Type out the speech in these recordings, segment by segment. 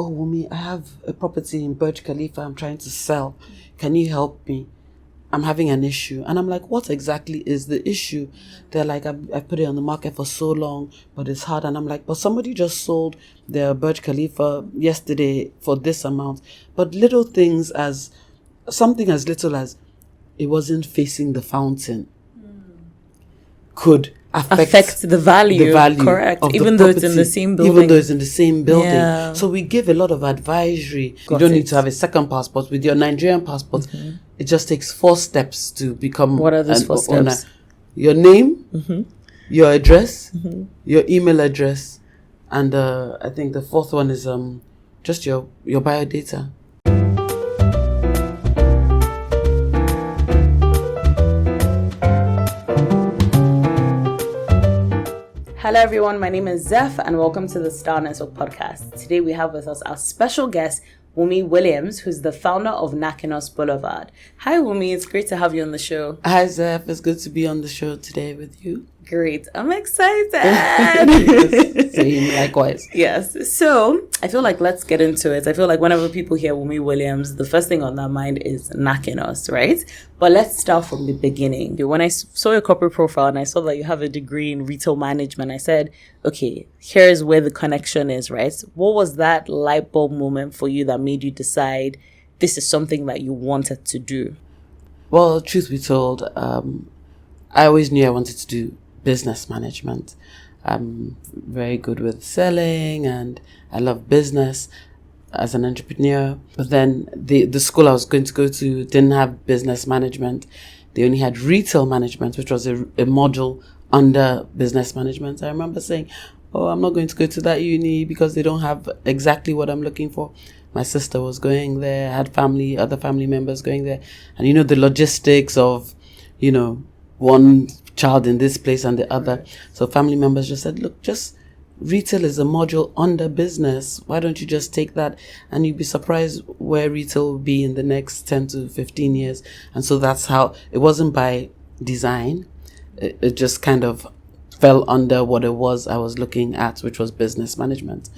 oh, Wunmi, I have a property in Burj Khalifa I'm trying to sell. Can you help me? I'm having an issue. And I'm like, what exactly is the issue? They're like, I put it on the market for so long, but it's hard. And I'm like, but somebody just sold their Burj Khalifa yesterday for this amount. But little things as, something as little as it wasn't facing the fountain could affect the value. Correct. Even though it's in the same building. Even though it's in the same building. Yeah. So we give a lot of advisory. You don't need to have a second passport. With your Nigerian passport, it just takes 4 steps to become What are those 4 owner. steps? Your name, your address, your email address, and I think the 4th one is just your biodata. Hello everyone, my name is Zeph and welcome to the Star Network podcast. Today we have with us our special guest, Wunmi Williams, who's the founder of Nakenohs Boulevard. Hi Wunmi, it's great to have you on the show. Hi Zeph, it's good to be on the show today with you. Great, I'm excited. Same, likewise. Yes, so I feel like let's get into it. I feel like whenever people hear Wunmi Williams, the first thing on their mind is Nakenohs, right? But let's start from the beginning. When I saw your corporate profile and I saw that you have a degree in retail management, I said, okay, here's where the connection is, right? What was that light bulb moment for you that made you decide this is something that you wanted to do? Well, truth be told, I always knew I wanted to do business management. I'm very good with selling and I love business as an entrepreneur. But then the school I was going to go to didn't have business management. They only had retail management, which was a module under business management. I remember saying, oh, I'm not going to go to that uni because they don't have exactly what I'm looking for. My sister was going there. I had other family members going there. And the logistics of, one child in this place and the other. So family members just said, look, just retail is a module under business. Why don't you just take that? And you'd be surprised where retail will be in the next 10 to 15 years. And so that's how, it wasn't by design. It just kind of fell under what it was I was looking at, which was business management.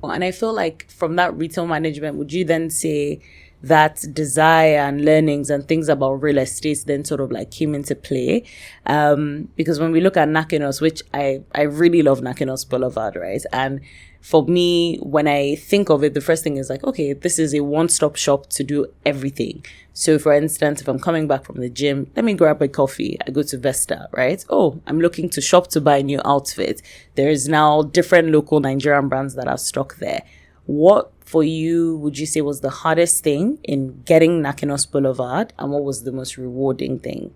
And I feel like from that retail management, would you then say that desire and learnings and things about real estate then sort of like came into play? Because when we look at Nakenohs, which I really love Nakenohs Boulevard, right? And for me, when I think of it, the first thing is like, okay, this is a one-stop shop to do everything. So for instance, if I'm coming back from the gym, let me grab a coffee. I go to Vesta, right? Oh, I'm looking to shop to buy a new outfit. There is now different local Nigerian brands that are stock there. What for you would you say was the hardest thing in getting Nakenohs Boulevard, and what was the most rewarding thing?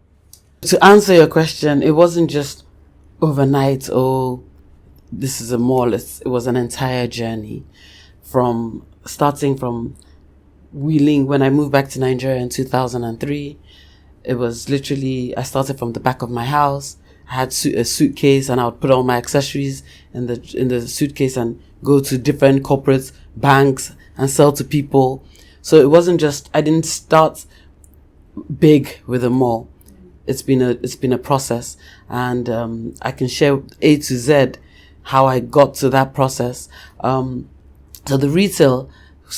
To answer your question, it wasn't just overnight, this is a mall. It was an entire journey starting from wheeling. When I moved back to Nigeria in 2003, it was literally, I started from the back of my house. I had a suitcase and I would put all my accessories in the suitcase and go to different corporate banks and sell to people. So it wasn't just, I didn't start big with a mall. It's been a process, and I can share A to Z how I got to that process. So the retail,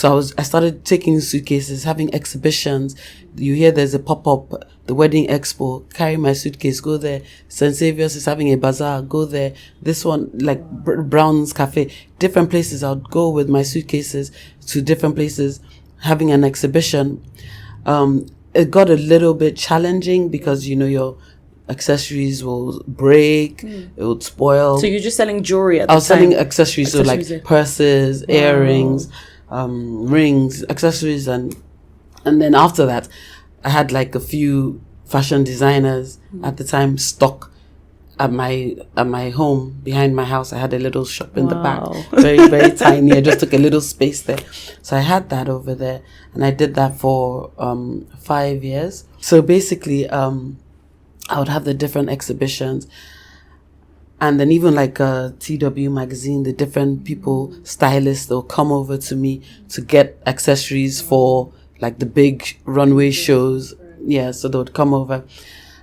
I started taking suitcases, having exhibitions. You hear there's a pop-up, the Wedding Expo, carry my suitcase, go there. St. Zephia is having a bazaar, go there. This one, like Brown's Cafe, different places. I would go with my suitcases to different places, having an exhibition. It got a little bit challenging because, your accessories will break, it would spoil. So you're just selling jewelry at the time? I was selling accessories, so like purses, earrings, rings, accessories, and then after that, I had like a few fashion designers at the time stock at my home behind my house. I had a little shop in the back, very very tiny. I just took a little space there, so I had that over there, and I did that for 5 years. So basically, I would have the different exhibitions. And then even like TW magazine, the different people, stylists, they'll come over to me to get accessories for like the big runway shows. Yeah, so they would come over.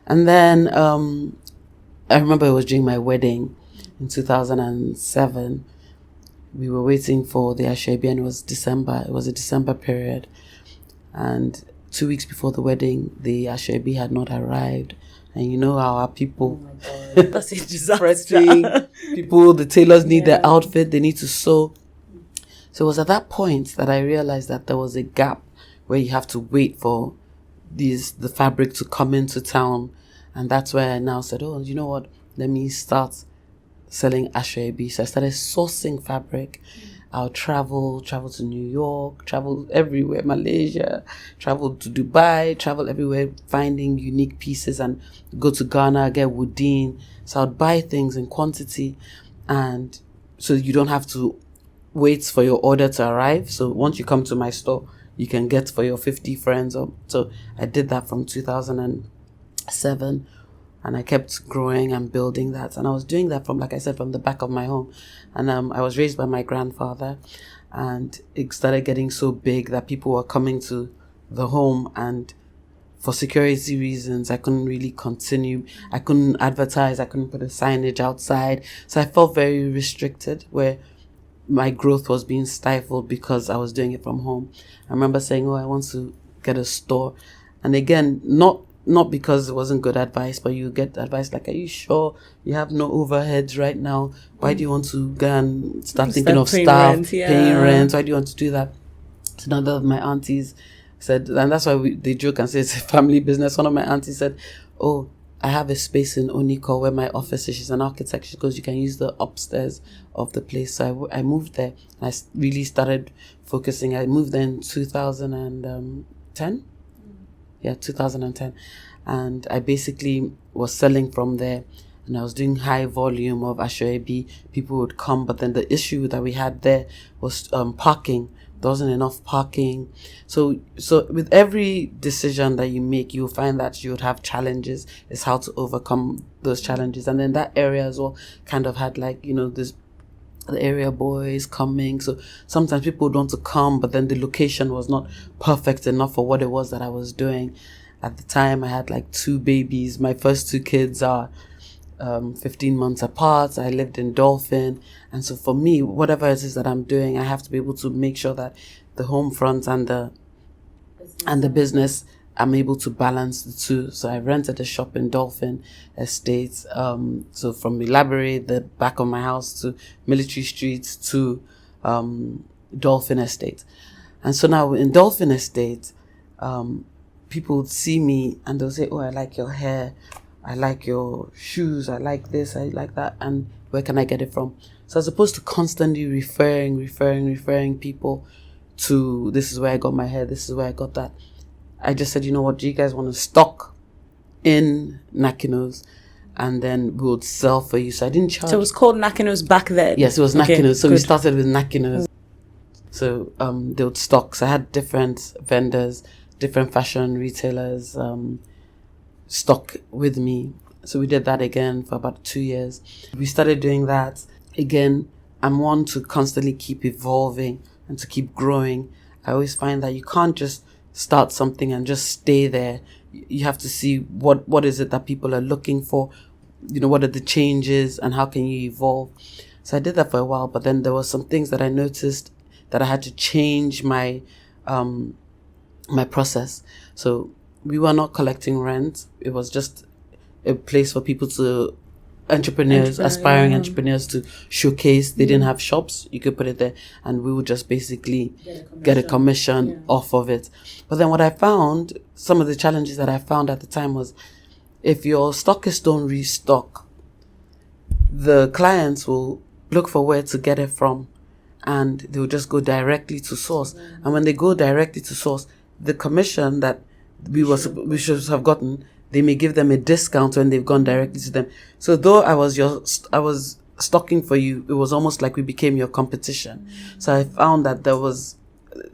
And then I remember it was during my wedding in 2007. we were waiting for the Asoebi, and it was December. It was a December period. And 2 weeks before the wedding, the Asoebi had not arrived. And you know how our people, Oh my God. That's a disaster. pressing people, the tailors need their outfit, they need to sew. So it was at that point that I realized that there was a gap where you have to wait for the fabric to come into town. And that's where I now said, oh, you know what? Let me start selling Asoebi. So I started sourcing fabric. I'll travel to New York, travel everywhere, Malaysia, travel to Dubai, travel everywhere, finding unique pieces, and go to Ghana, get woodin. So I'd buy things in quantity, and so you don't have to wait for your order to arrive. So once you come to my store, you can get for your 50 friends. So I did that from 2007. And I kept growing and building that. And I was doing that from, like I said, from the back of my home. And I was raised by my grandfather. And it started getting so big that people were coming to the home. And for security reasons, I couldn't really continue. I couldn't advertise. I couldn't put a signage outside. So I felt very restricted, where my growth was being stifled because I was doing it from home. I remember saying, oh, I want to get a store. And again, not because it wasn't good advice, but you get advice like, are you sure you have no overheads right now? Why do you want to go and start thinking of staff, paying rent? Why do you want to do that? So none of my aunties said, and that's why they joke and say it's a family business. One of my aunties said, oh, I have a space in Oniko where my office is. She's an architect. She goes, you can use the upstairs of the place. So I moved there, and I really started focusing. I moved there in 2010. Yeah, 2010. And I basically was selling from there, and I was doing high volume of Asoebi. People would come, but then the issue that we had there was parking. There wasn't enough parking. So with every decision that you make, you'll find that you would have challenges. It's how to overcome those challenges. And then that area as well kind of had, like, you know, the area boys coming. So sometimes people would want to come, but then the location was not perfect enough for what it was that I was doing. At the time, I had like 2 babies. My first 2 kids are 15 months apart. I lived in Dolphin. And so for me, whatever it is that I'm doing, I have to be able to make sure that the home front and the business, I'm able to balance the two. So I rented a shop in Dolphin Estate. So from Elaborate, the back of my house, to Military Street, to Dolphin Estate. And so now in Dolphin Estate, people would see me and they'll say, oh, I like your hair, I like your shoes, I like this, I like that, and where can I get it from? So as opposed to constantly referring people to, this is where I got my hair, this is where I got that, I just said, you know what, do you guys want to stock in Nakenohs, and then we would sell for you. So I didn't charge. So it was called Nakenohs back then? Yes, it was Nakenohs. Okay, so good. We started with Nakenohs. So they would stock. So I had different vendors, different fashion retailers stock with me. So we did that again for about 2 years. We started doing that again. I'm one to constantly keep evolving and to keep growing. I always find that you can't just start something and just stay there. You have to see what is it that people are looking for, you know, what are the changes and how can you evolve. So I did that for a while, but then there were some things that I noticed that I had to change my my process. So we were not collecting rent. It was just a place for people to, aspiring entrepreneurs to showcase. They didn't have shops. You could put it there and we would just basically get a commission off of it. But then what I found, some of the challenges that I found at the time was, if your stockists don't restock, the clients will look for where to get it from and they will just go directly to source. And when they go directly to source, the commission that we should have gotten, they may give them a discount when they've gone directly to them. So though I was stocking for you, it was almost like we became your competition. So I found that there was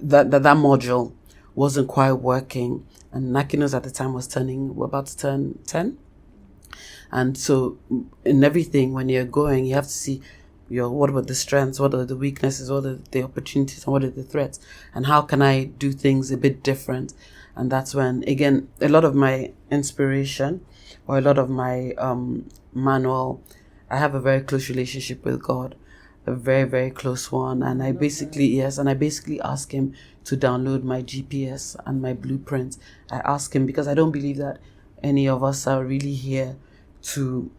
that module wasn't quite working. And Nakenohs at the time we're about to turn 10. And so in everything, when you're going, you have to see what were the strengths, what are the weaknesses, what are the opportunities, and what are the threats, and how can I do things a bit different. And that's when, again, a lot of my inspiration or a lot of my manual, I have a very close relationship with God. a very, very close one. And I basically ask him to download my GPS and my blueprint. I ask him because I don't believe that any of us are really here to,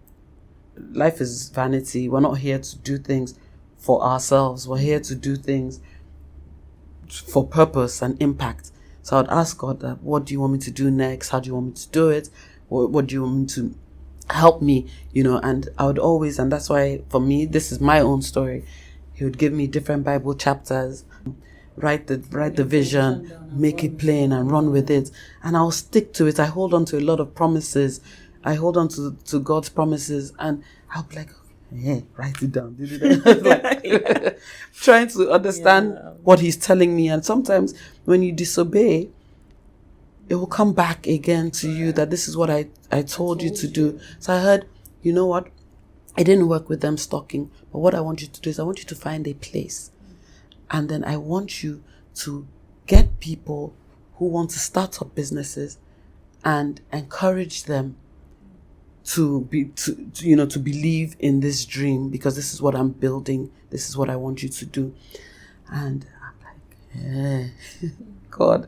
life is vanity. We're not here to do things for ourselves. We're here to do things for purpose and impact. So I'd ask God that, what do you want me to do next? How do you want me to do it? What do you want me to help me? And I would always, and that's why for me, this is my own story. He would give me different Bible chapters, write the vision, make it plain and run with it. And I'll stick to it. I hold on to a lot of promises. I hold on to God's promises, and I'll be like, yeah, write it down. Like, trying to understand what he's telling me. And sometimes when you disobey, it will come back again to you that this is what I told you to do. So I heard, you know what? I didn't work with them stocking, but what I want you to do is I want you to find a place. And then I want you to get people who want to start up businesses and encourage them to believe in this dream, because this is what I'm building. This is what I want you to do. And I'm like, God,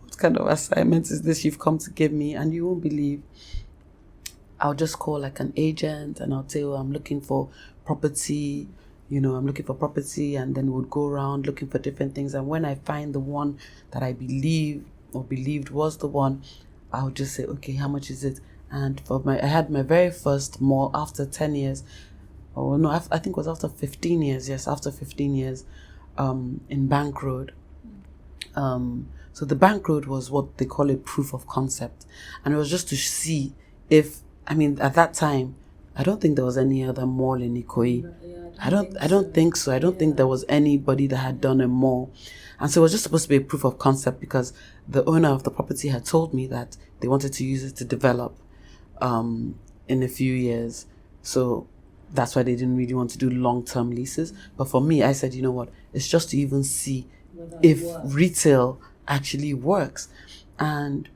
what kind of assignment is this you've come to give me? And you won't believe. I'll just call like an agent and I'll say, I'm looking for property. I'm looking for property, and then we'll go around looking for different things. And when I find the one that I believed was the one, I'll just say, okay, how much is it? And I had my very first mall after 10 years. Oh no, I think it was after 15 years. Yes, after 15 years, in Bank Road. So the Bank Road was what they call a proof of concept, and it was just to see if, at that time, I don't think there was any other mall in Ikoyi. I don't think so. I don't think there was anybody that had done a mall. And so it was just supposed to be a proof of concept, because the owner of the property had told me that they wanted to use it to develop in a few years. So that's why they didn't really want to do long-term leases. But for me, I said, you know what? It's just to even see if retail actually works. And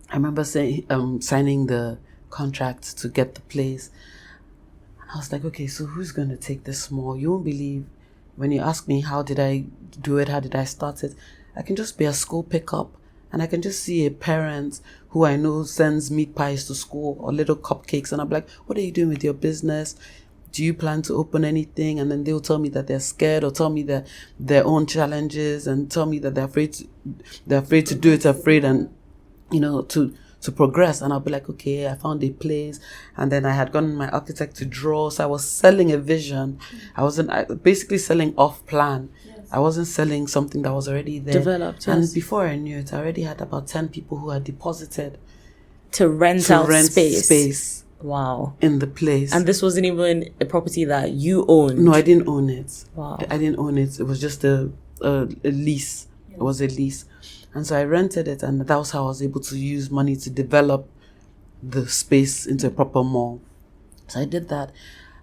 I remember signing the contract to get the place. And I was like, okay, so who's going to take this small? You won't believe, when you ask me, how did I do it? How did I start it? I can just be a school pickup, and I can just see a parent who I know sends meat pies to school or little cupcakes. And I'm like, what are you doing with your business? Do you plan to open anything? And then they'll tell me that they're scared, or tell me their own challenges, and tell me that they're afraid to do it, and, to progress. And I'll be like, okay, I found a place. And then I had gotten my architect to draw. So I was selling a vision. I basically selling off plan. Yes. I wasn't selling something that was already there. Developed, yes. And before I knew it, I already had about 10 people who had deposited to rent space. Wow. In the place. And this wasn't even a property that you owned? No, I didn't own it. Wow. I didn't own it. It was just a lease. Yes. It was a lease. And so I rented it, and that was how I was able to use money to develop the space into a proper mall. So I did that.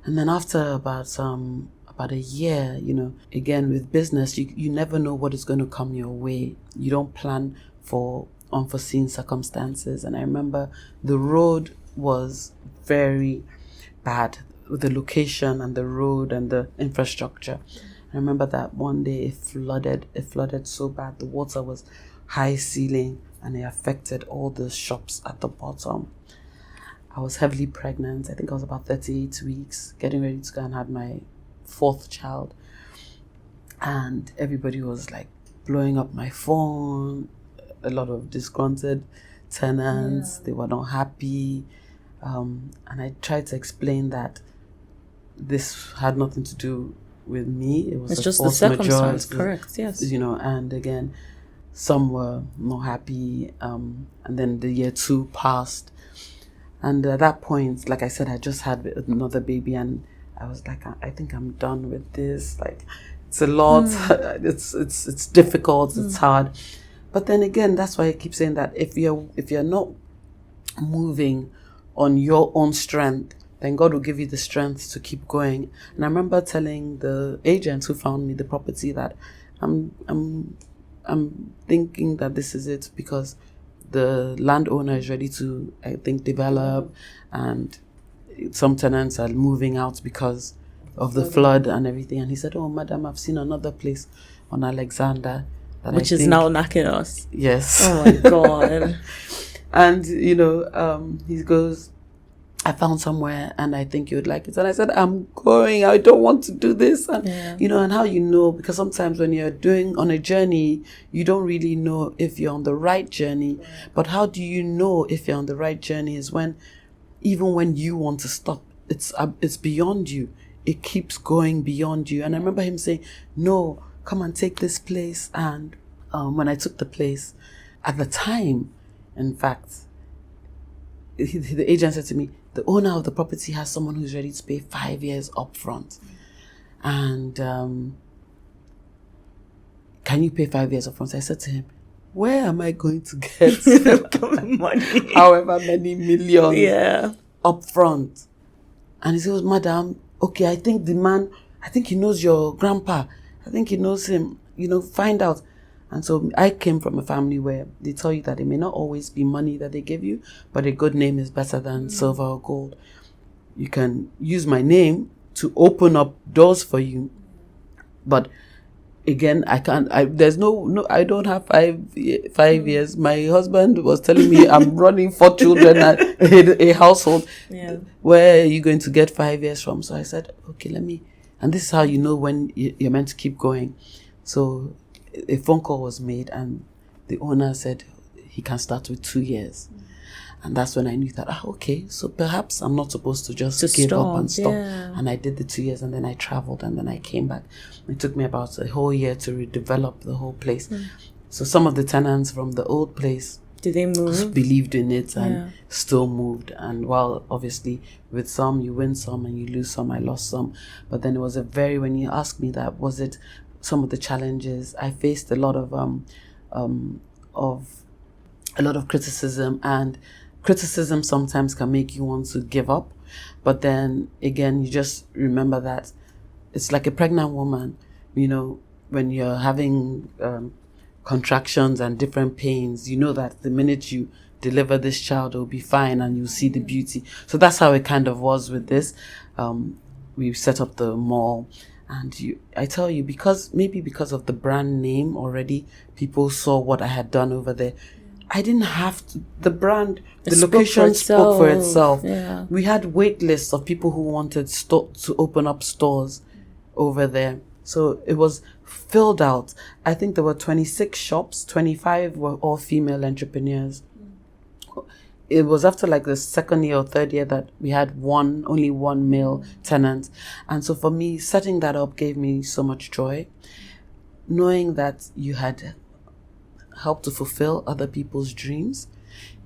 And then after about a year, again with business, you never know what is going to come your way. You don't plan for unforeseen circumstances. And I remember the road was very bad, with the location and the road and the infrastructure. I remember that one day it flooded so bad. The water was high ceiling, and it affected all the shops at the bottom. I was heavily pregnant. I think I was about 38 weeks, getting ready to go and have my 4th child. And everybody was like blowing up my phone. A lot of disgruntled tenants. Yeah. They were not happy. And I tried to explain that this had nothing to do with me. It was just the circumstance, correct? Yes. And again, some were not happy. And then the year 2 passed. And at that point, like I said, I just had another baby, and I was like, I think I'm done with this. Like, it's a lot. It's difficult. It's hard. But then again, that's why I keep saying that if you're not moving on your own strength, then God will give you the strength to keep going. And I remember telling the agent who found me the property that I'm thinking that this is it, because the landowner is ready to, I think, develop, and some tenants are moving out because of the flood and everything. And he said, "Oh, madam, I've seen another place on Alexander that Which is now Nakenohs. Yes. Oh my God. And, he goes, "I found somewhere and I think you would like it." And I said, "I'm going. I don't want to do this." And, and how because sometimes when you're on a journey, you don't really know if you're on the right journey. Right. But how do you know if you're on the right journey is even when you want to stop, it's beyond you. It keeps going beyond you. And I remember him saying, "No, come and take this place." And when I took the place, at the time, in fact, the agent said to me, "The owner of the property has someone who's ready to pay 5 years up front. And can you pay 5 years up front?" So I said to him, "Where am I going to get money? However many millions up front?" And he says, "Madam, okay, I think he knows your grandpa. I think he knows him, find out." And so I came from a family where they tell you that it may not always be money that they give you, but a good name is better than silver or gold. You can use my name to open up doors for you. But again, I can't, I don't have five years. My husband was telling me I'm running 4 children and a household. Yeah. Where are you going to get 5 years from? So I said, okay, and this is how you know when you're meant to keep going. So a phone call was made and the owner said he can start with 2 years. And that's when I knew that, okay, so perhaps I'm not supposed to just give up and stop. Yeah. And I did the 2 years and then I traveled and then I came back. It took me about a whole year to redevelop the whole place. So some of the tenants from the old place, did they move? Believed in it and still moved. And while obviously with some you win some and you lose some, I lost some. But then it was when you asked me that, was it some of the challenges? I faced a lot of criticism, and criticism sometimes can make you want to give up. But then again, you just remember that it's like a pregnant woman, when you're having contractions and different pains, that the minute you deliver this child, it'll be fine and you'll see the beauty. So that's how it kind of was with this. We set up the mall. And I tell you, because of the brand name already, people saw what I had done over there. I didn't have to, the location spoke for itself. Yeah. We had wait lists of people who wanted to open up stores over there. So it was filled out. I think there were 26 shops, 25 were all female entrepreneurs. It was after like the second year or third year that we had only one male tenant. And so for me, setting that up gave me so much joy. Knowing that you had helped to fulfill other people's dreams,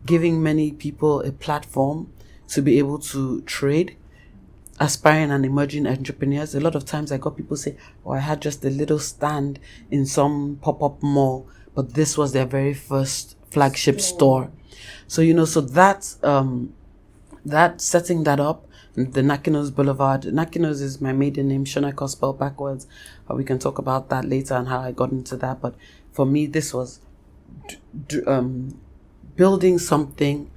giving many people a platform to be able to trade, aspiring and emerging entrepreneurs. A lot of times I got people say, "Oh, I had just a little stand in some pop-up mall, but this was their very first flagship store." So, so that setting that up, the Nakenohs Boulevard. Nakenohs is my maiden name, Shonako spelled backwards. We can talk about that later and how I got into that. But for me, this was building something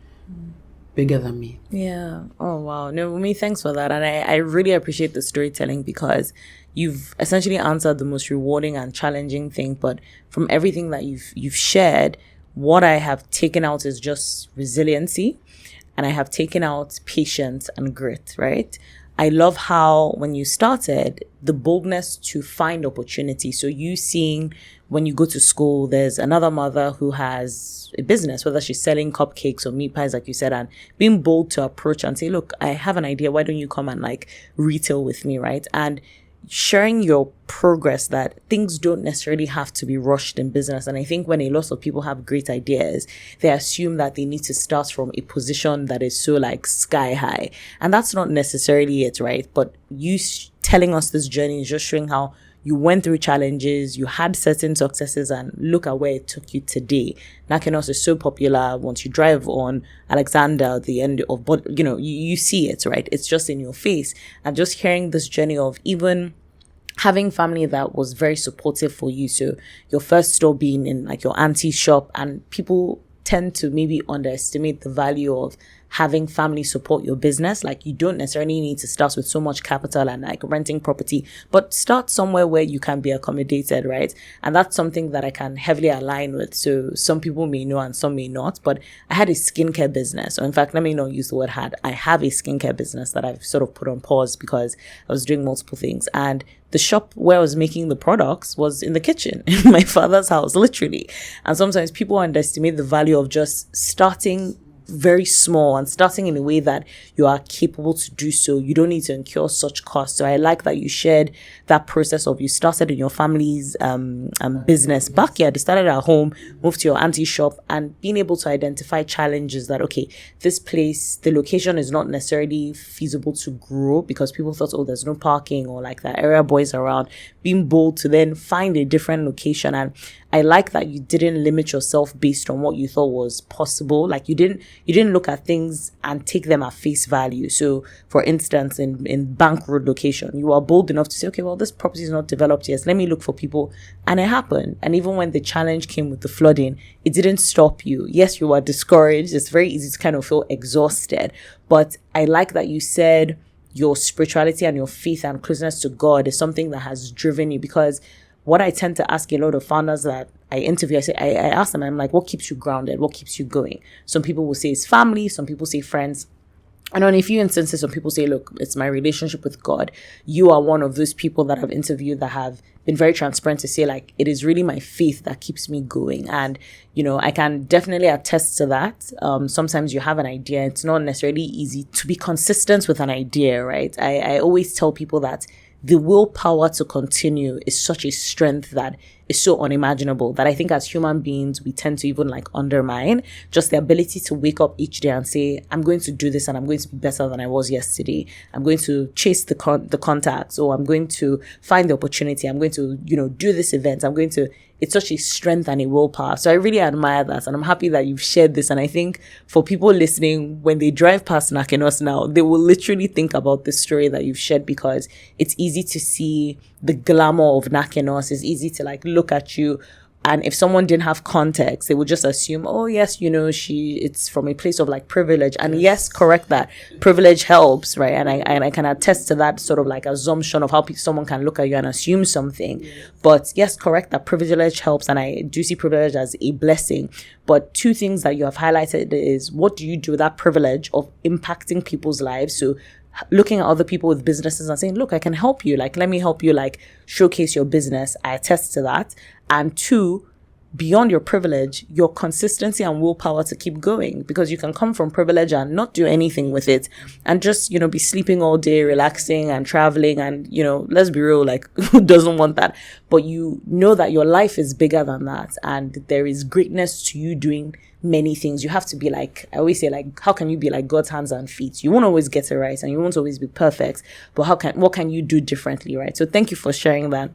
bigger than me. Yeah. Oh, wow. No, Wunmi, thanks for that. And I really appreciate the storytelling, because you've essentially answered the most rewarding and challenging thing. But from everything that you've shared, what I have taken out is just resiliency, and I have taken out patience and grit, right? I love how when you started, the boldness to find opportunity. So you seeing when you go to school, there's another mother who has a business, whether she's selling cupcakes or meat pies, like you said, and being bold to approach and say, "Look, I have an idea. Why don't you come and retail with me?" Right? And sharing your progress, that things don't necessarily have to be rushed in business. And I think when a lot of people have great ideas, they assume that they need to start from a position that is so sky high. And that's not necessarily it, right? But you telling us this journey is just showing how you went through challenges, you had certain successes, and look at where it took you today. Nakenohs is so popular. Once you drive on Alexander, the end of, but you see it, right? It's just in your face. And just hearing this journey of even having family that was very supportive for you. So your first store being in your auntie's shop, and people tend to maybe underestimate the value of having family support your business. Like, you don't necessarily need to start with so much capital and like renting property, but start somewhere where you can be accommodated, right? And that's something that I can heavily align with. So some people may know and some may not, but I had a skincare business. Or in fact, let me not use the word had. I have a skincare business that I've sort of put on pause because I was doing multiple things. And the shop where I was making the products was in the kitchen in my father's house, literally. And sometimes people underestimate the value of just starting very small and starting in a way that you are capable to do so. You don't need to incur such costs. So I like that you shared that process of you started in your family's business backyard. You started at home, moved to your auntie's shop, and being able to identify challenges that, okay, this place, the location is not necessarily feasible to grow because people thought, oh, there's no parking or like that area boys around. Being bold to then find a different location. And I like that you didn't limit yourself based on what you thought was possible. Like, you didn't look at things and take them at face value. So for instance, in Bank Road location, you are bold enough to say, okay, well, this property is not developed yet. Let me look for people. And it happened. And even when the challenge came with the flooding, it didn't stop you. Yes, you are discouraged. It's very easy to kind of feel exhausted. But I like that you said your spirituality and your faith and closeness to God is something that has driven you. Because what I tend to ask a lot of founders that I interview, I ask them, I'm like, what keeps you grounded? What keeps you going? Some people will say it's family. Some people say friends. And on a few instances, some people say, look, it's my relationship with God. You are one of those people that I've interviewed that have been very transparent to say, like, it is really my faith that keeps me going. And, you know, I can definitely attest to that. Sometimes you have an idea. It's not necessarily easy to be consistent with an idea, right? I always tell people that the willpower to continue is such a strength that is so unimaginable that I think as human beings, we tend to even like undermine just the ability to wake up each day and say, I'm going to do this and I'm going to be better than I was yesterday. I'm going to chase the contacts, or I'm going to find the opportunity. I'm going to, you know, do this event. It's such a strength and a willpower. So I really admire that. And I'm happy that you've shared this. And I think for people listening, when they drive past Nakenohs now, they will literally think about this story that you've shared, because it's easy to see the glamour of Nakenohs. It's easy to like look at you. And if someone didn't have context, they would just assume, oh, yes, you know, it's from a place of like privilege. And yes, correct that. Privilege helps, right? And I can attest to that sort of like assumption of how someone can look at you and assume something. But yes, correct that privilege helps. And I do see privilege as a blessing. But two things that you have highlighted is, what do you do with that privilege of impacting people's lives? So looking at other people with businesses and saying, look, I can help you. Like, let me help you, like, showcase your business. I attest to that. And two, beyond your privilege, your consistency and willpower to keep going, because you can come from privilege and not do anything with it and just, you know, be sleeping all day, relaxing and traveling. And, you know, let's be real, like, who doesn't want that? But you know that your life is bigger than that. And there is greatness to you doing many things. You have to be like, I always say, like, how can you be like God's hands and feet? You won't always get it right and you won't always be perfect, but what can you do differently, right? So thank you for sharing that.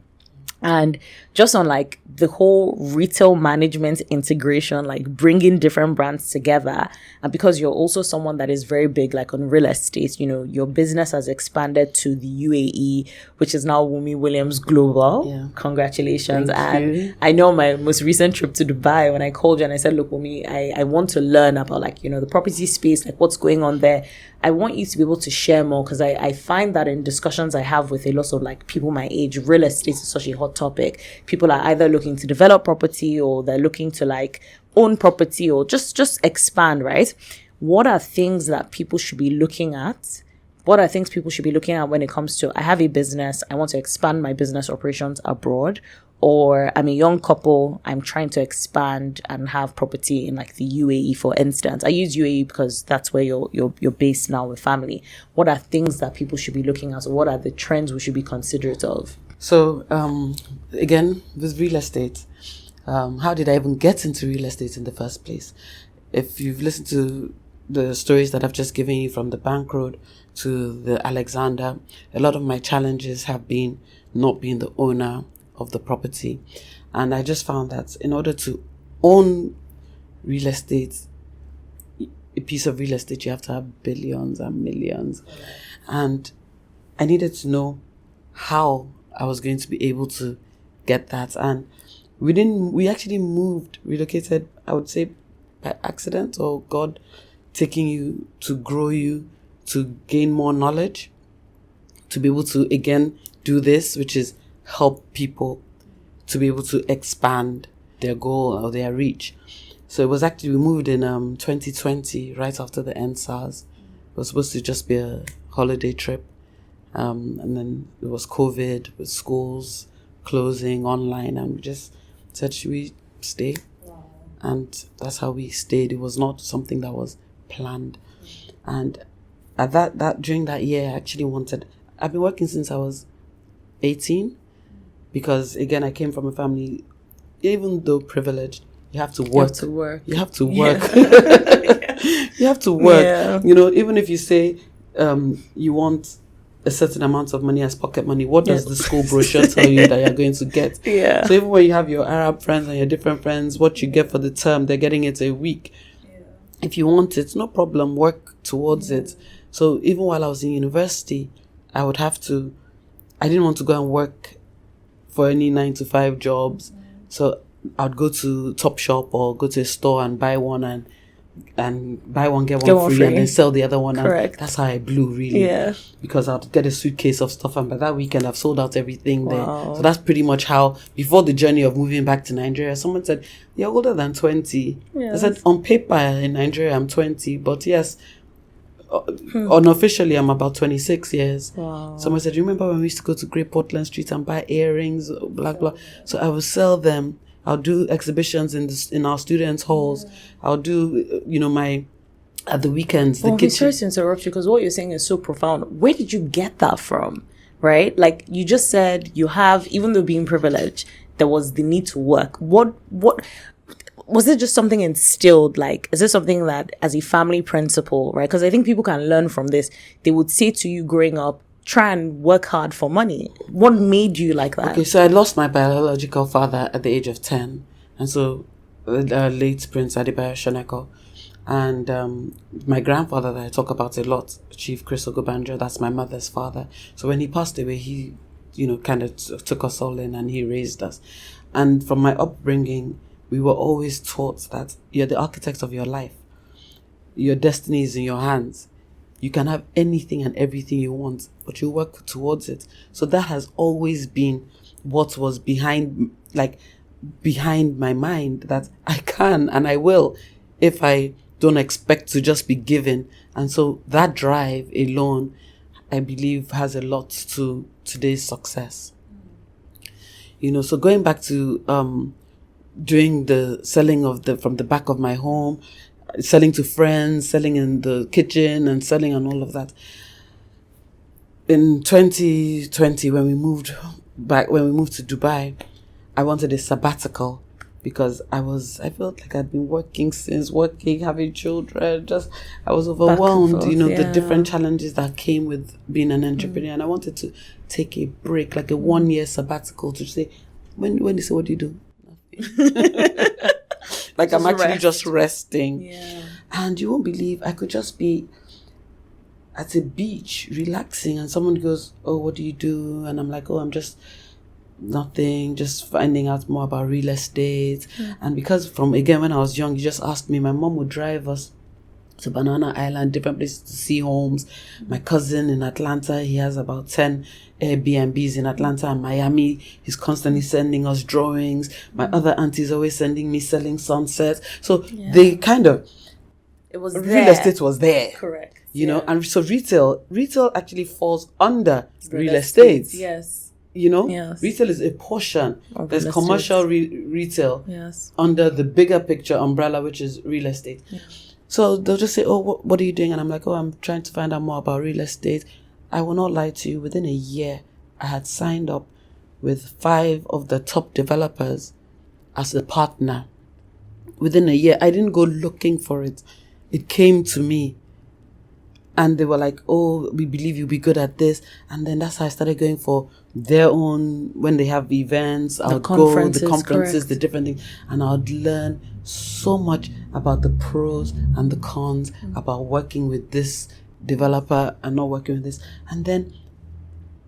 And just on like the whole retail management integration, like bringing different brands together. And because you're also someone that is very big, like on real estate, you know, your business has expanded to the UAE, which is now Wunmi Global. Yeah. Congratulations. Thank you. I know my most recent trip to Dubai, when I called you and I said, look, Wunmi, I want to learn about like, you know, the property space, like what's going on there. I want you to be able to share more, because I find that in discussions I have with a lot of like people my age, real estate is such a hot topic. People are either looking to develop property or they're looking to like own property or just expand, right? What are things that people should be looking at? What are things people should be looking at when it comes to, I have a business, I want to expand my business operations abroad, or I'm a young couple, I'm trying to expand and have property in like the UAE, for instance. I use UAE because that's where you're based now with family. What are things that people should be looking at? Or what are the trends we should be considerate of? So, again, with real estate, how did I even get into real estate in the first place? If you've listened to the stories that I've just given you, from the Bank Road to the Alexander, a lot of my challenges have been not being the owner of the property. And I just found that in order to own real estate, a piece of real estate, you have to have billions and millions. And I needed to know how I was going to be able to get that. And we actually relocated, I would say, by accident, or God taking you to grow you, to gain more knowledge, to be able to again do this, which is help people to be able to expand their goal or their reach. So it was actually, we moved in 2020, right after the NSARS. It was supposed to just be a holiday trip. And then it was COVID with schools closing online, and we just said, should we stay? Wow. And that's how we stayed. It was not something that was planned. And at that during that year, I actually I've been working since I was 18, because again, I came from a family, even though privileged, you have to work. You have to work. You have to work. Yeah. Even if you say you want a certain amount of money as pocket money, what does the school brochure tell you that you're going to get? Yeah. So even when you have your Arab friends and your different friends, what you get for the term, they're getting it a week. Yeah. If you want it, no problem, work towards it. So even while I was in university, I didn't want to go and work for any 9-to-5 jobs. So I'd go to Topshop or go to a store and buy one and buy one, get one free, and then sell the other one. Correct. And that's how I blew, really. Yeah. Because I'd get a suitcase of stuff, and by that weekend I've sold out everything there. So that's pretty much how, before the journey of moving back to Nigeria, someone said, you're older than 20. Yes. I said, on paper in Nigeria I'm 20, but yes, unofficially I'm about 26 years. Wow. Someone said, remember when we used to go to Great Portland Street and buy earrings, blah blah. So I would sell them. I'll do exhibitions in our students' halls. I'll do, at the weekends, the kitchen. Sorry to interrupt you, because what you're saying is so profound. Where did you get that from, right? Like, you just said you have, even though being privileged, there was the need to work. What was it? Just something instilled? Like, is this something that, as a family principle, right? Because I think people can learn from this. They would say to you growing up, try and work hard for money. What made you like that? Okay, so I lost my biological father at the age of 10. And so, late Prince Adebayo Shoneko. And my grandfather that I talk about a lot, Chief Chris Ogobanjo, that's my mother's father. So when he passed away, he, kind of took us all in and he raised us. And from my upbringing, we were always taught that you're the architect of your life. Your destiny is in your hands. You can have anything and everything you want, but you work towards it. So that has always been what was behind my mind, that I can and I will, if I don't expect to just be given. And so that drive alone, I believe, has a lot to today's success. So going back to doing the selling from the back of my home, selling to friends, selling in the kitchen, and selling and all of that. In 2020, when we moved to Dubai, I wanted a sabbatical, because I felt like I'd been working, having children, I was overwhelmed, the different challenges that came with being an entrepreneur. And I wanted to take a break, like a 1-year sabbatical, to say, when they say, what do you do? Nothing. Like, I'm actually just resting. Yeah. And you won't believe, I could just be at a beach relaxing, and someone goes, oh, what do you do? And I'm like, oh, I'm just nothing, just finding out more about real estate. And because when I was young, you just asked me, my mom would drive us to Banana Island, different places to see homes. My cousin in Atlanta, he has about 10 Airbnbs in Atlanta and Miami. He's constantly sending us drawings. My other auntie's always sending me selling sunsets. So they kind of, it was real estate was there. Correct. And so retail actually falls under real estate. Yes. Yes. Retail is a portion. There's commercial retail under the bigger picture umbrella, which is real estate. Yeah. So they'll just say, oh, what are you doing? And I'm like, oh, I'm trying to find out more about real estate. I will not lie to you. Within a year, I had signed up with 5 of the top developers as a partner. Within a year, I didn't go looking for it. It came to me. And they were like, oh, we believe you'll be good at this. And then that's how I started going for their own, when they have events, I'll go, the conferences, correct, the different things. And I would learn so much about the pros and the cons, about working with this developer and not working with this. And then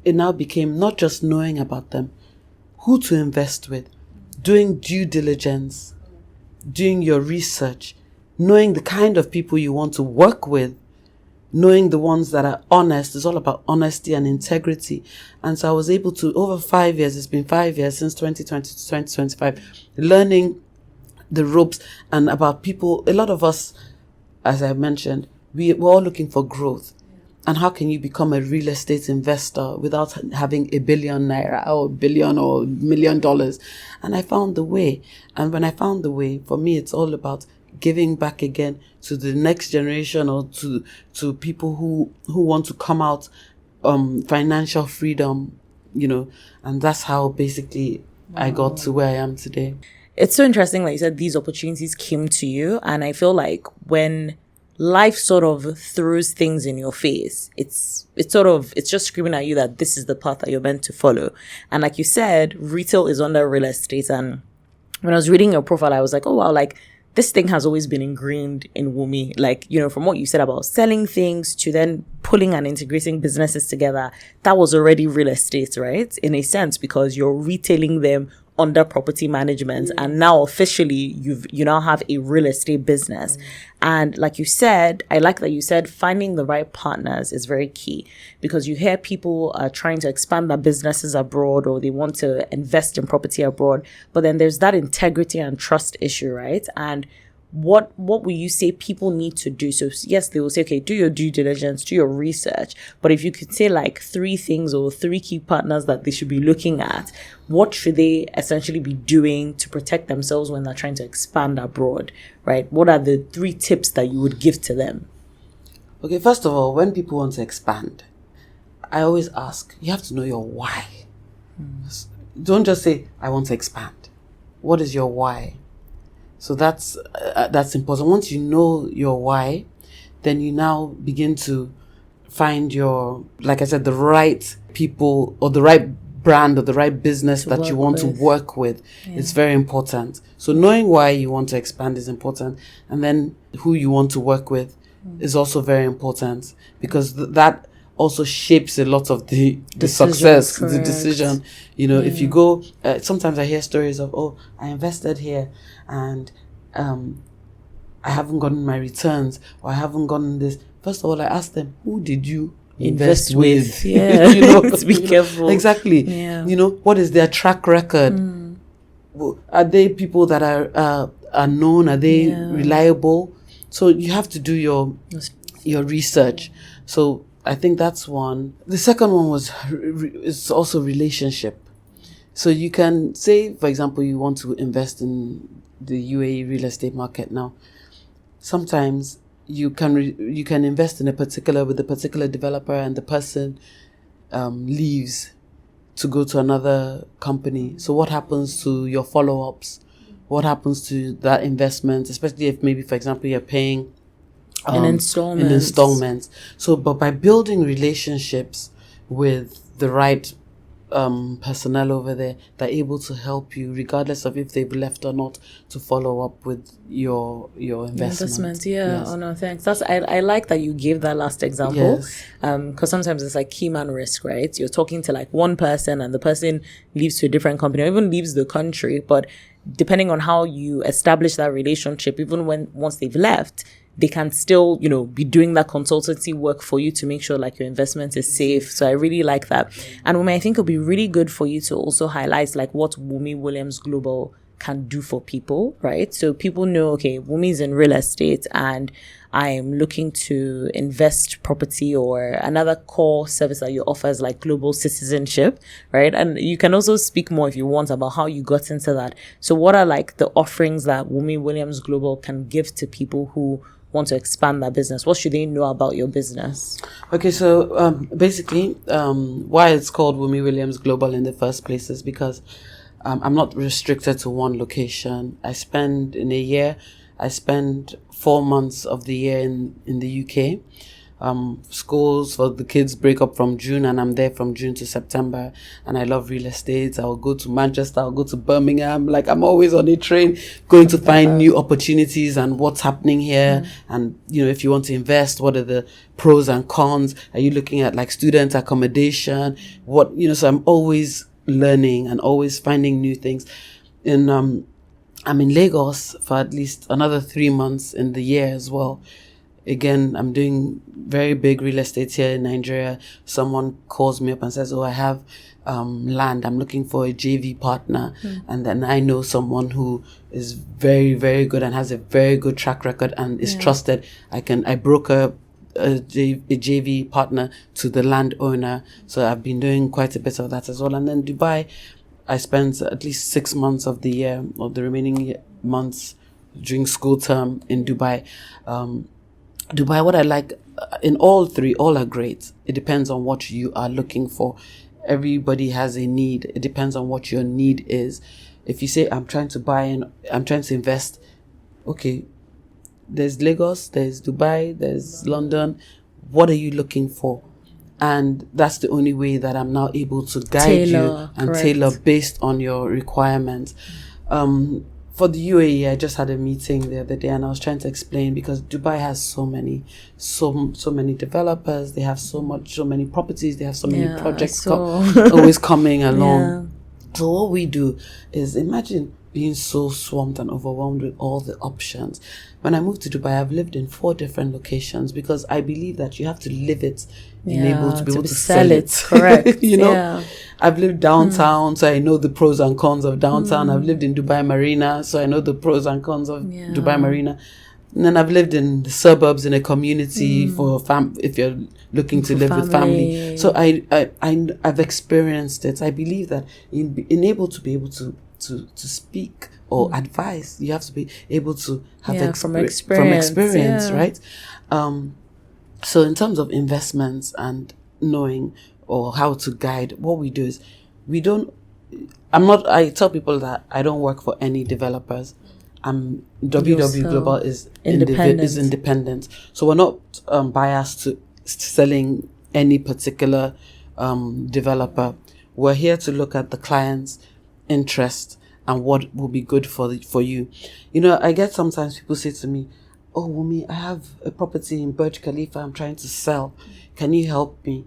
it now became not just knowing about them, who to invest with, doing due diligence, doing your research, knowing the kind of people you want to work with, knowing the ones that are honest. It's all about honesty and integrity. And so I was able to, over 5 years, it's been 5 years since 2020 to 2025, learning the ropes and about people. A lot of us, as I mentioned, we're all looking for growth. And how can you become a real estate investor without having a billion naira or a billion or $1 million? And I found the way. And when I found the way, for me, it's all about giving back again to the next generation, or to people who want to come out, financial freedom, and that's how basically I got to where I am today. It's so interesting, like you said, these opportunities came to you. And I feel like when life sort of throws things in your face, it's just screaming at you that this is the path that you're meant to follow. And like you said, retail is under real estate. And when I was reading your profile, I was like, oh wow, like this thing has always been ingrained in Wunmi. Like, from what you said about selling things to then pulling and integrating businesses together, that was already real estate, right? In a sense, because you're retailing them under property management, and now officially you now have a real estate business. And like you said, I like that you said finding the right partners is very key, because you hear people are trying to expand their businesses abroad, or they want to invest in property abroad, but then there's that integrity and trust issue, right? And what will you say people need to do? So yes, they will say, okay, do your due diligence, do your research. But if you could say like 3 things or 3 key partners that they should be looking at, what should they essentially be doing to protect themselves when they're trying to expand abroad, right? What are the 3 tips that you would give to them? Okay, first of all, when people want to expand, I always ask, you have to know your why. Don't just say, I want to expand. What is your why? So that's important. Once you know your why, then you now begin to find your, like I said, the right people or the right brand or the right business that you want to work with. It's very important. So knowing why you want to expand is important. And then who you want to work with is also very important, because that also shapes a lot of the success, correct. The decision. If you go, sometimes I hear stories of, oh, I invested here and I haven't gotten my returns, or I haven't gotten this. First of all, I ask them, who did you invest with? Yeah, to be careful. Exactly. Yeah. What is their track record? Are they people that are known? Are they reliable? So you have to do your research. So I think that's one. The second one is also relationship. So you can say, for example, you want to invest in the UAE real estate market now. Sometimes you can invest in with a particular developer, and the person leaves to go to another company. So what happens to your follow-ups? What happens to that investment? Especially if maybe, for example, you're paying in installments. So, but by building relationships with the right personnel over there, they're able to help you, regardless of if they've left or not, to follow up with your investment. Yeah. Yes. Oh no, thanks. I like that you gave that last example. Yes. Because sometimes it's like key man risk, right? You're talking to like one person, and the person leaves to a different company, or even leaves the country. But depending on how you establish that relationship, even once they've left, they can still, be doing that consultancy work for you to make sure like your investment is safe. So I really like that. And Wunmi, I think it'll be really good for you to also highlight like what w.wglobal Global can do for people, right? So people know, okay, Wunmi's in real estate and I'm looking to invest property, or another core service that you offer is like global citizenship, right? And you can also speak more if you want about how you got into that. So what are like the offerings that Wunmi Global can give to people who want to expand their business? What should they know about your business? Okay, so basically, why it's called Wunmi Global in the first place is because I'm not restricted to one location. In a year, I spend 4 months of the year in the UK. Schools for the kids break up from June, and I'm there from June to September. And I love real estate. I'll go to Manchester, I'll go to Birmingham. Like, I'm always on a train going to find new opportunities and what's happening here. And, if you want to invest, what are the pros and cons? Are you looking at like student accommodation? So I'm always learning and always finding new things. I'm in Lagos for at least another 3 months in the year as well. Again, I'm doing very big real estate here in Nigeria. Someone calls me up and says, I have land. I'm looking for a JV partner. And then I know someone who is very, very good and has a very good track record and is trusted. I broker a JV partner to the landowner. So I've been doing quite a bit of that as well. And then Dubai, I spent at least 6 months of the year, or the remaining months during school term in Dubai. Dubai, what I like in all three, all are great. It depends on what you are looking for. Everybody has a need. It depends on what your need is. If you say, I'm trying to invest, okay, there's Lagos, there's Dubai, there's London. What are you looking for? And that's the only way that I'm now able to guide you and tailor based on your requirements. For the UAE, I just had a meeting the other day and I was trying to explain, because Dubai has so many developers. They have so many properties. They have so many projects always coming along. Yeah. So what we do is, imagine being so swamped and overwhelmed with all the options. When I moved to Dubai, I've lived in 4 different locations, because I believe that you have to live it in able to be able to sell it. Correct. I've lived downtown, so I know the pros and cons of downtown. I've lived in Dubai Marina, so I know the pros and cons of Dubai Marina. And then I've lived in the suburbs in a community for if you're looking to live with family. So I've experienced it. I believe that in able to speak or advise, you have to be able to have from experience, right? So in terms of investments and knowing or how to guide, what we do is I tell people that I don't work for any developers. w.wglobal is independent. So we're not biased to selling any particular developer. We're here to look at the client's interest and what will be good for you. I get sometimes people say to me, "Oh, Wunmi, I have a property in Burj Khalifa I'm trying to sell. Can you help me?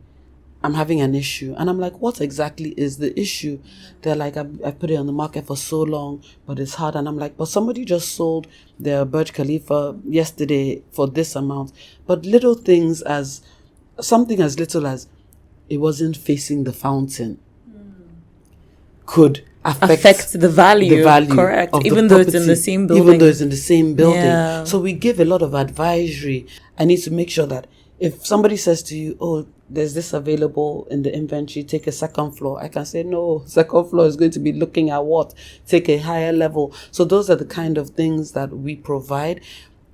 I'm having an issue." And I'm like, what exactly is the issue? They're like, I put it on the market for so long, but it's hard. And I'm like, but somebody just sold their Burj Khalifa yesterday for this amount. But little things, as something as little as it wasn't facing the fountain could affect the value correct, even though it's in the same building. Yeah. So we give a lot of advisory. I need to make sure that if somebody says to you, "Oh, there's this available in the inventory, take a second floor," I can say, "No, second floor is going to be looking at what? Take a higher level." So those are the kind of things that we provide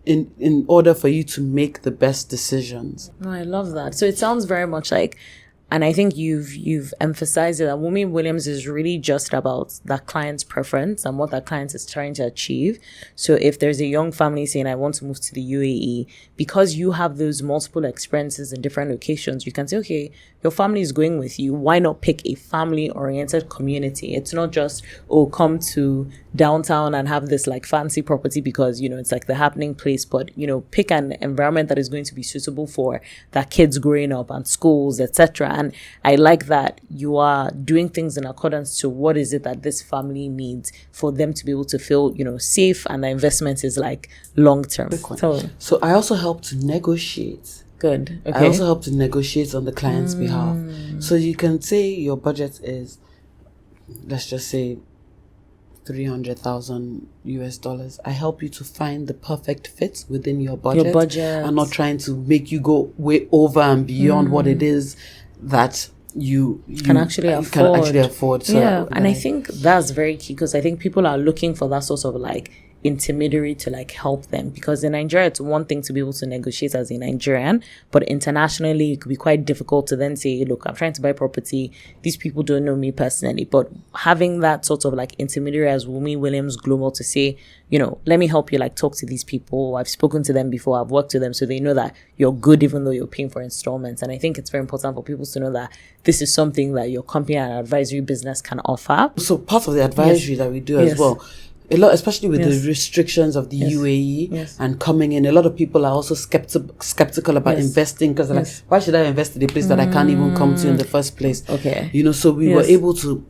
in order for you to make the best decisions. Oh, I love that. So it sounds very much like, and I think you've emphasized it, that Wunmi Williams is really just about that client's preference and what that client is trying to achieve. So if there's a young family saying, "I want to move to the UAE," because you have those multiple experiences in different locations, you can say, okay, your family is going with you. Why not pick a family-oriented community? It's not just, come to downtown and have this like fancy property because, it's like the happening place, but, pick an environment that is going to be suitable for that kids growing up and schools, etc. And I like that you are doing things in accordance to what is it that this family needs for them to be able to feel, safe, and the investment is like long-term. So I also help to negotiate. Good. Okay. I also help to negotiate on the client's behalf. So you can say your budget is, let's just say, $300,000. I help you to find the perfect fit within your budget. I'm not trying to make you go way over and beyond what it is that you can actually afford. So and I think that's very key, because I think people are looking for that sort of like intermediary to like help them, because in Nigeria it's one thing to be able to negotiate as a Nigerian, but internationally it could be quite difficult to then say, look, I'm trying to buy property, these people don't know me personally. But having that sort of like intermediary as Wunmi Williams Global to say, let me help you like talk to these people, I've spoken to them before, I've worked with them, so they know that you're good even though you're paying for installments. And I think it's very important for people to know that this is something that your company and advisory business can offer. So part of the advisory that we do as well, a lot, especially with Yes. the restrictions of the UAE Yes. and coming in, a lot of people are also skeptical about investing because they're like, why should I invest in a place that I can't even come to in the first place? Okay. You know, so we were able to,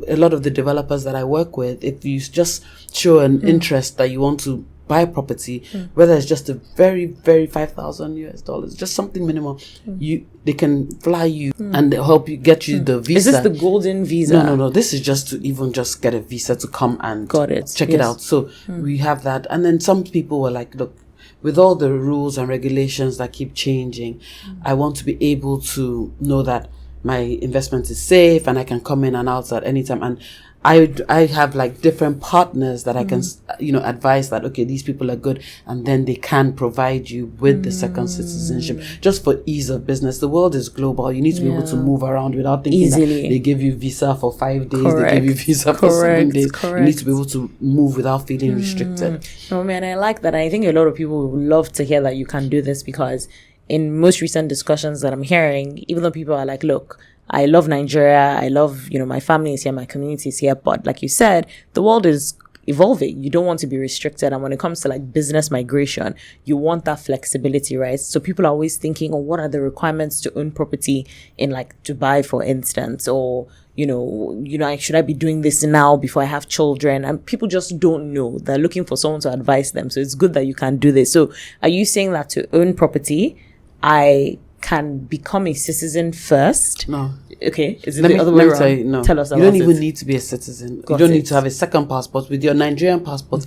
a lot of the developers that I work with, if you just show an interest that you want to buy property, whether it's just a very, very $5,000 just something minimal, they can fly you and they'll help you get you the visa. Is this the golden visa? No. This is just to even just get a visa to come and check it out. So we have that. And then some people were like, look, with all the rules and regulations that keep changing, I want to be able to know that my investment is safe and I can come in and out at any time. And I have like different partners that I can, advise that, okay, these people are good. And then they can provide you with the second citizenship just for ease of business. The world is global. You need to be able to move around without thinking Easily. that they give you visa for 5 days. Correct. They give you visa for 7 days. Correct. You need to be able to move without feeling restricted. No, man, I like that. I think a lot of people would love to hear that you can do this, because in most recent discussions that I'm hearing, even though people are like, look, I love Nigeria, I love, my family is here, my community is here, but like you said, the world is evolving. You don't want to be restricted. And when it comes to like business migration, you want that flexibility, right? So people are always thinking, oh, what are the requirements to own property in like Dubai, for instance, or should I be doing this now before I have children? And people just don't know. They're looking for someone to advise them. So it's good that you can do this. So are you saying that to own property, I can become a citizen first? No. Okay. Is it the other way around? Tell you, no. Tell us about it. You don't it. even need to be a citizen. You don't need to have a second passport. With your Nigerian passport,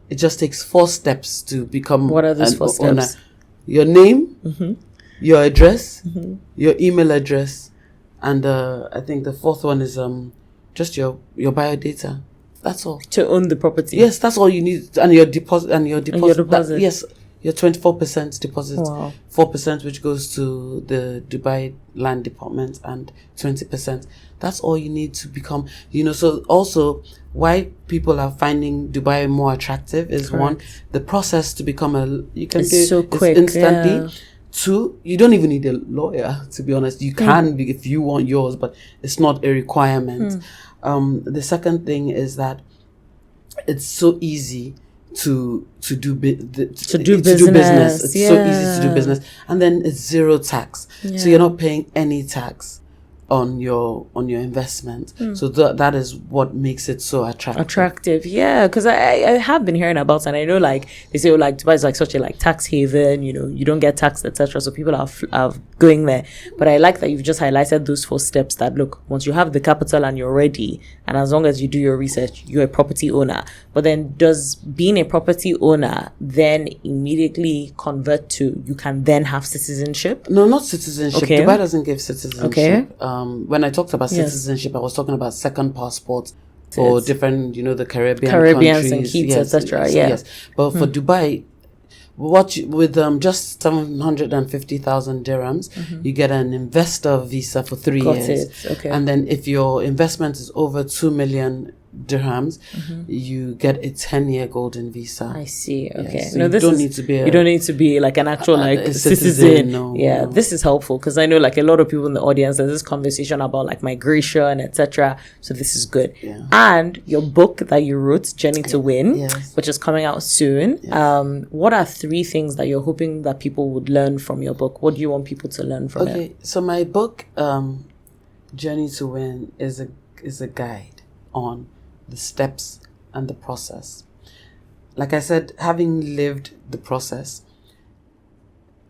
it just takes 4 steps to become What are those 4 owner. steps? Your name, your address, your email address, and I think the 4th one is just your biodata. That's all. To own the property. Yes, that's all you need. And your deposit. And your deposit. Yes. Your 24% deposit, Wow. 4% which goes to the Dubai Land Department, and 20%. That's all you need to become, so also why people are finding Dubai more attractive is Correct. 1, the process to become you can It's do so quick, instantly. yeah. 2, you don't even need a lawyer, to be honest. You can be if you want yours, but it's not a requirement. The second thing is that it's so easy to do business. It's so easy to do business, and then it's 0 tax, so you're not paying any tax on your investment. So that is what makes it so attractive. Yeah, because I have been hearing about, and I know like they say, like Dubai is like such a like tax haven, you don't get taxed, etc. So people are going there. But I like that you've just highlighted those 4 steps, that look, once you have the capital and you're ready, and as long as you do your research, you're a property owner. But then does being a property owner then immediately convert to, you can then have citizenship? No, not citizenship. Okay. Dubai doesn't give citizenship. Okay. When I talked about citizenship, I was talking about second passports for different, the Caribbeans countries, and keeps, etc. Yes. But for Dubai, with just 750,000 dirhams, you get an investor visa for 3 Got years. it. Okay. And then if your investment is over 2 million dirhams, you get a 10-year golden visa. I see. Okay. Yeah, so you don't need to be like an actual like a citizen. No, yeah, no. This is helpful because I know like a lot of people in the audience, there's this conversation about like migration, etc. So this is good. Yeah. And your book that you wrote, Journey to Win, Yes. which is coming out soon. Yes. What are 3 things that you're hoping that people would learn from your book? What do you want people to learn from it? Okay, so my book, Journey to Win, is a guide on the steps and the process. Like I said, having lived the process,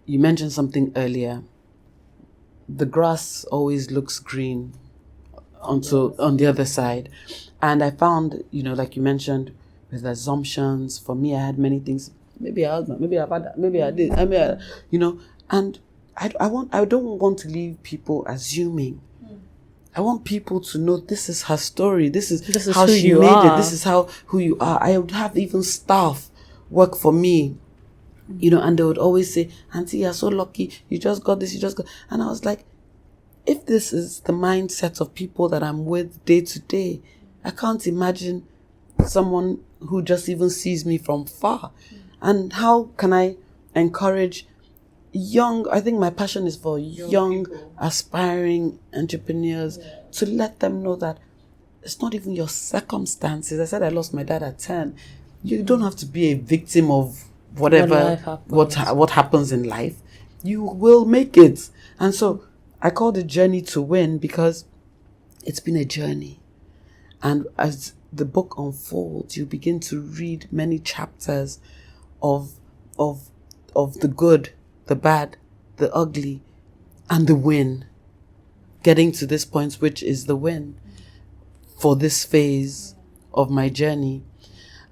you mentioned something earlier. The grass always looks green on the other side. And I found, like you mentioned, with assumptions, for me, I had many things. Maybe I've had that, maybe I did. And I don't want to leave people assuming. I want people to know this is her story. This is how she made it. This is who you are. I would have even staff work for me, and they would always say, "Auntie, you're so lucky. You just got this. You just got." And I was like, if this is the mindset of people that I'm with day to day, I can't imagine someone who just even sees me from far. And how can I encourage I think my passion is for young aspiring entrepreneurs, to let them know that it's not even your circumstances. I said I lost my dad at 10. You don't have to be a victim of whatever, what happens in life. You will make it. And so I call it Journey to Win because it's been a journey. And as the book unfolds, you begin to read many chapters of the good, the bad, the ugly, and the win. Getting to this point, which is the win for this phase of my journey.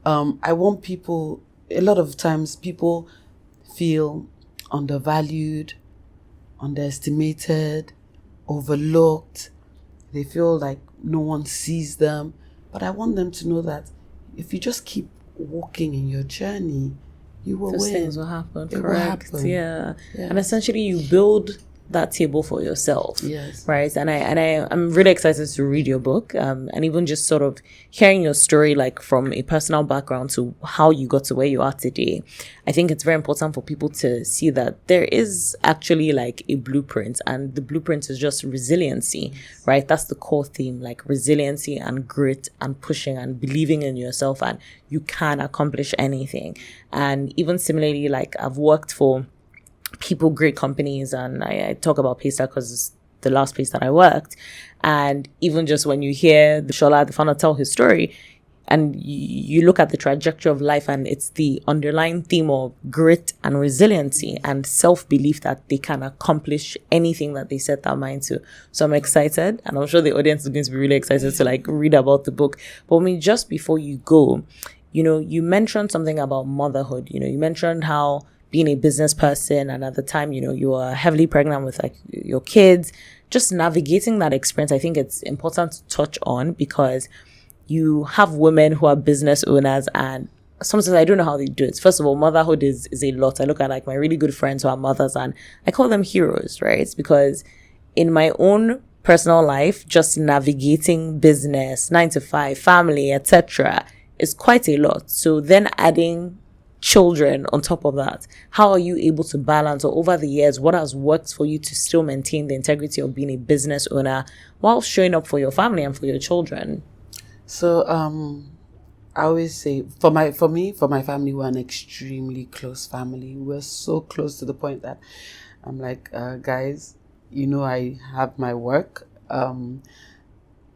I want people, a lot of times people feel undervalued, underestimated, overlooked. They feel like no one sees them. But I want them to know that if you just keep walking in your journey, you will win. Things will happen. It Correct. will happen. Yeah. And essentially you build that table for yourself. Yes. Right. And I'm really excited to read your book. And even just sort of hearing your story, like from a personal background to how you got to where you are today. I think it's very important for people to see that there is actually like a blueprint, and the blueprint is just resiliency, right? That's the core theme, like resiliency and grit and pushing and believing in yourself, and you can accomplish anything. And even similarly, like I've worked for people, great companies, and I talk about Paystack because it's the last place that I worked. And even just when you hear Shola, the founder, tell his story, and you look at the trajectory of life, and it's the underlying theme of grit and resiliency and self-belief that they can accomplish anything that they set their mind to. So I'm excited, and I'm sure the audience is going to be really excited to like read about the book. But I mean, just before you go, you mentioned something about motherhood. You mentioned how being a business person, and at the time, you were heavily pregnant with like your kids, just navigating that experience. I think it's important to touch on because you have women who are business owners, and sometimes I don't know how they do it. First of all, motherhood is a lot. I look at like my really good friends who are mothers, and I call them heroes, right? Because in my own personal life, just navigating business, 9 to 5, family, etc., is quite a lot. So then adding children on top of that, how are you able to balance, or over the years, what has worked for you to still maintain the integrity of being a business owner while showing up for your family and for your children? So I always say for my family, we're an extremely close family. We're so close to the point that I'm like, guys, I have my work.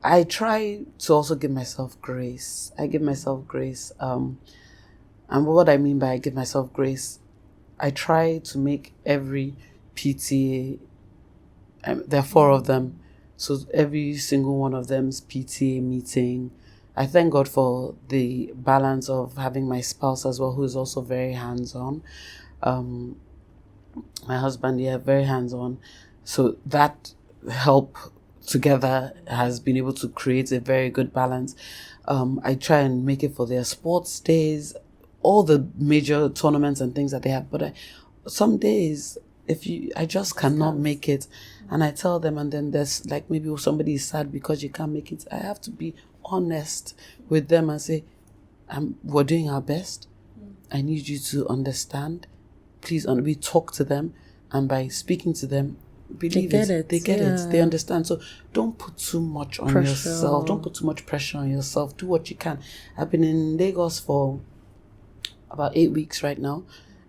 I try to also give myself grace. I give myself grace. And what I mean by I give myself grace, I try to make every PTA, there are 4 of them, so every single one of them's PTA meeting. I thank God for the balance of having my spouse as well, who is also very hands-on. My husband, very hands-on. So that help together has been able to create a very good balance. I try and make it for their sports days, all the major tournaments and things that they have. But some days, I just cannot make it. And I tell them, and then there's like maybe somebody is sad because you can't make it. I have to be honest with them and say, we're doing our best. I need you to understand. Please, we talk to them. And by speaking to them, believe they get it. They understand. So don't put too much on yourself. Don't put too much pressure on yourself. Do what you can. I've been in Lagos for about 8 weeks right now,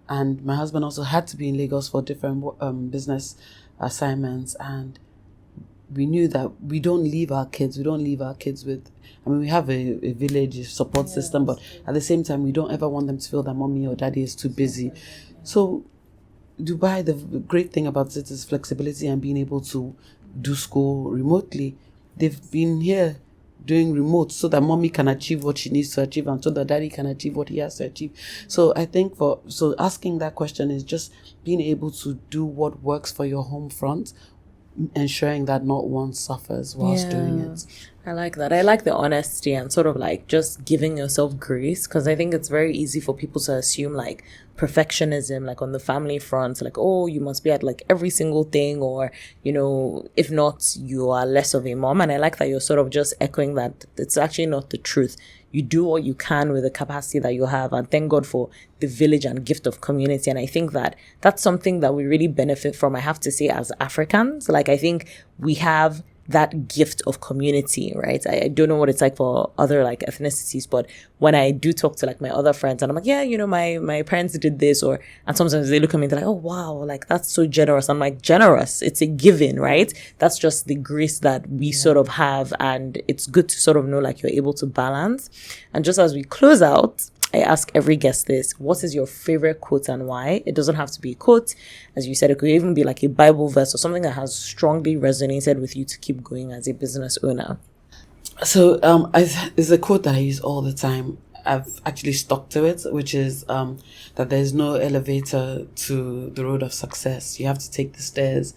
and my husband also had to be in Lagos for different business assignments, and we knew that we don't leave our kids with, we have a village support system, but at the same time we don't ever want them to feel that mommy or daddy is too busy. So Dubai, the great thing about it is flexibility and being able to do school remotely. They've been here doing remote so that mommy can achieve what she needs to achieve and so that daddy can achieve what he has to achieve. So I think so asking that question is just being able to do what works for your home front, ensuring that not one suffers whilst doing it. I like that. I like the honesty and sort of like just giving yourself grace, because I think it's very easy for people to assume like perfectionism, like on the family front, like, oh, you must be at like every single thing, or, if not, you are less of a mom. And I like that you're sort of just echoing that it's actually not the truth. You do what you can with the capacity that you have, and thank God for the village and gift of community. And I think that that's something that we really benefit from, I have to say, as Africans. Like, I think we have that gift of community, right? I don't know what it's like for other like ethnicities, but when I do talk to like my other friends and I'm like, yeah, my parents did this, and sometimes they look at me and they're like, oh wow, like that's so generous. I'm like, generous, it's a given, right? That's just the grace that we sort of have, and it's good to sort of know like you're able to balance. And just as we close out, I ask every guest this: what is your favorite quote and why? It doesn't have to be a quote. As you said, it could even be like a Bible verse or something that has strongly resonated with you to keep going as a business owner. So it's a quote that I use all the time. I've actually stuck to it, which is that there's no elevator to the road of success. You have to take the stairs.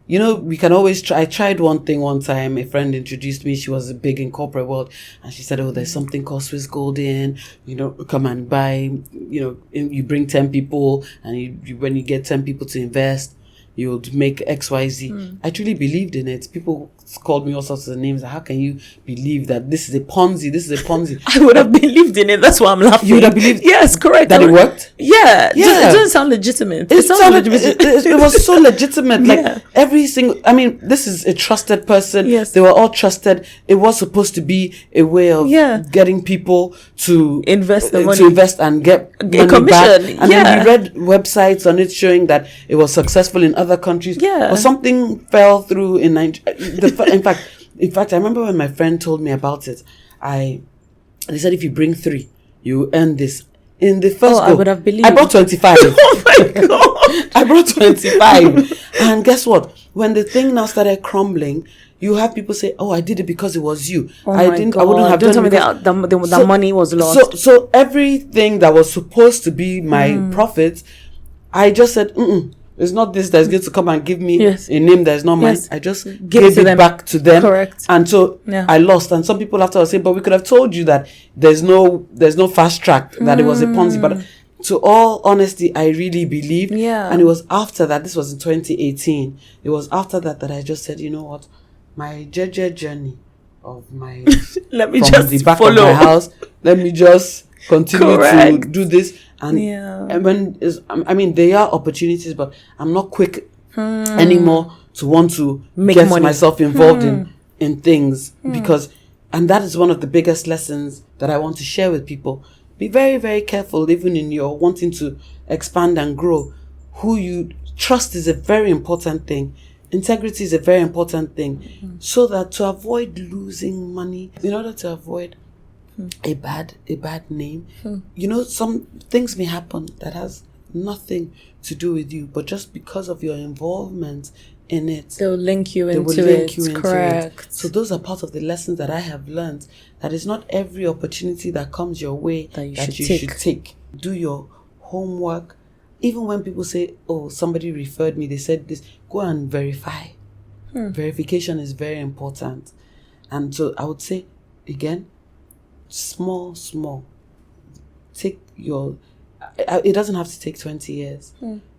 We can always try. I tried one thing one time. A friend introduced me. She was big in corporate world, and she said, "Oh, there's something called Swiss Golden. Come and buy. You bring 10 people, and when you get 10 people to invest, you'll make XYZ." I truly believed in it. People called me all sorts of names. How can you believe that this is a Ponzi? This is a Ponzi. I would have believed in it. That's why I'm laughing. You would have believed? Yes, correct. That it worked? Yeah. It doesn't sound legitimate. It was so legitimate. Like every single, this is a trusted person. Yes. They were all trusted. It was supposed to be a way of getting people to invest the money. To invest and get money commission. Back. And then we read websites on it showing that it was successful in other countries. Yeah. But something fell through in Nigeria. In fact, I remember when my friend told me about it. They said if you bring 3, you earn this. In the first go, I would have believed. I brought 25. Oh my God. I brought 25. And guess what? When the thing now started crumbling, you have people say, "Oh, I did it because it was you." I wouldn't have Don't done tell me the money was lost. So everything that was supposed to be my profit, I just said, it's not this that's going to come and give me a name that's not mine. I just gave it back to them. Correct. And so I lost. And some people after were saying, but we could have told you that there's no fast track, that it was a Ponzi. But to all honesty, I really believed. Yeah. And it was after that, this was in 2018. It was after that I just said, you know what? My journey of my let me from just the back follow of my house. Let me just continue to do this. And when there are opportunities, but I'm not quick anymore to want to get myself involved in things because, and that is one of the biggest lessons that I want to share with people. Be very, very careful, even in your wanting to expand and grow. Who you trust is a very important thing. Integrity is a very important thing. So that to avoid losing money, in order to avoid a bad name, some things may happen that has nothing to do with you, but just because of your involvement in it, they'll link you into it. Correct. So those are part of the lessons that I have learned, that it's not every opportunity that comes your way that you should take. Do your homework. Even when people say, "Oh, somebody referred me, they said this," go and verify. Verification is very important. And so I would say, again, small. Take your... It doesn't have to take 20 years.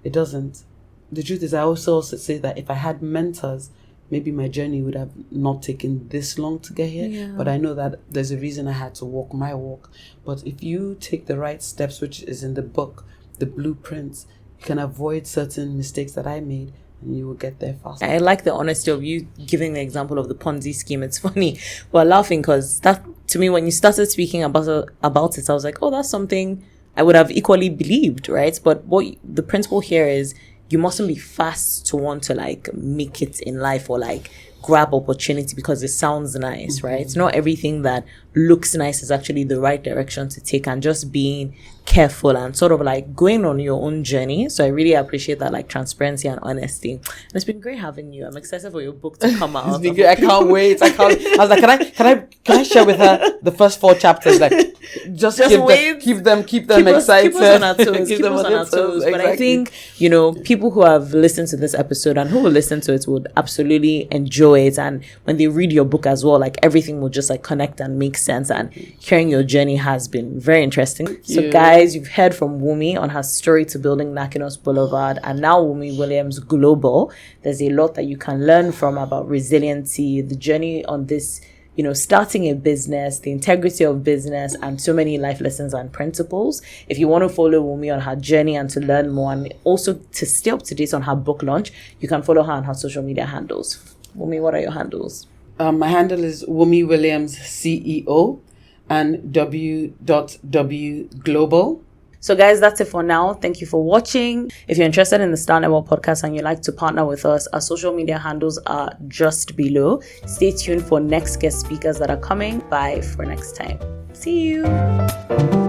It doesn't. The truth is, I also say that if I had mentors, maybe my journey would have not taken this long to get here. Yeah. But I know that there's a reason I had to walk my walk. But if you take the right steps, which is in the book, the blueprints, you can avoid certain mistakes that I made, and you will get there faster. I like the honesty of you giving the example of the Ponzi scheme. It's funny. We're laughing because that, to me, when you started speaking about it, I was like, oh, that's something I would have equally believed, right? But what the principle here is, you mustn't be fast to want to like make it in life or like grab opportunity because it sounds nice, right? It's not everything that looks nice is actually the right direction to take, and just being careful and sort of like going on your own journey. So I really appreciate that, like, transparency and honesty. And it's been great having you. I'm excited for your book to come out. It's been great. I can't wait. I was like, can I share with her the first 4 chapters? Like, just keep them excited. Keep us on our toes. Keep us on our toes. Exactly. But I think, people who have listened to this episode and who will listen to it would absolutely enjoy it. And when they read your book as well, like, everything will just like connect and make sense. And hearing your journey has been very interesting. So guys, you've heard from Wunmi on her story to building Nakenohs Boulevard, and now w.wglobal Global. There's a lot that you can learn from about resiliency, the journey on this, starting a business, the integrity of business, and so many life lessons and principles. If you want to follow Wunmi on her journey and to learn more, and also to stay up to date on her book launch, you can follow her on her social media handles. Wunmi, what are your handles? My handle is Wunmi Williams CEO and w.wglobal. So guys, that's it for now. Thank you for watching. If you're interested in the Star Network podcast and you'd like to partner with us, our social media handles are just below. Stay tuned for next guest speakers that are coming. Bye for next time. See you.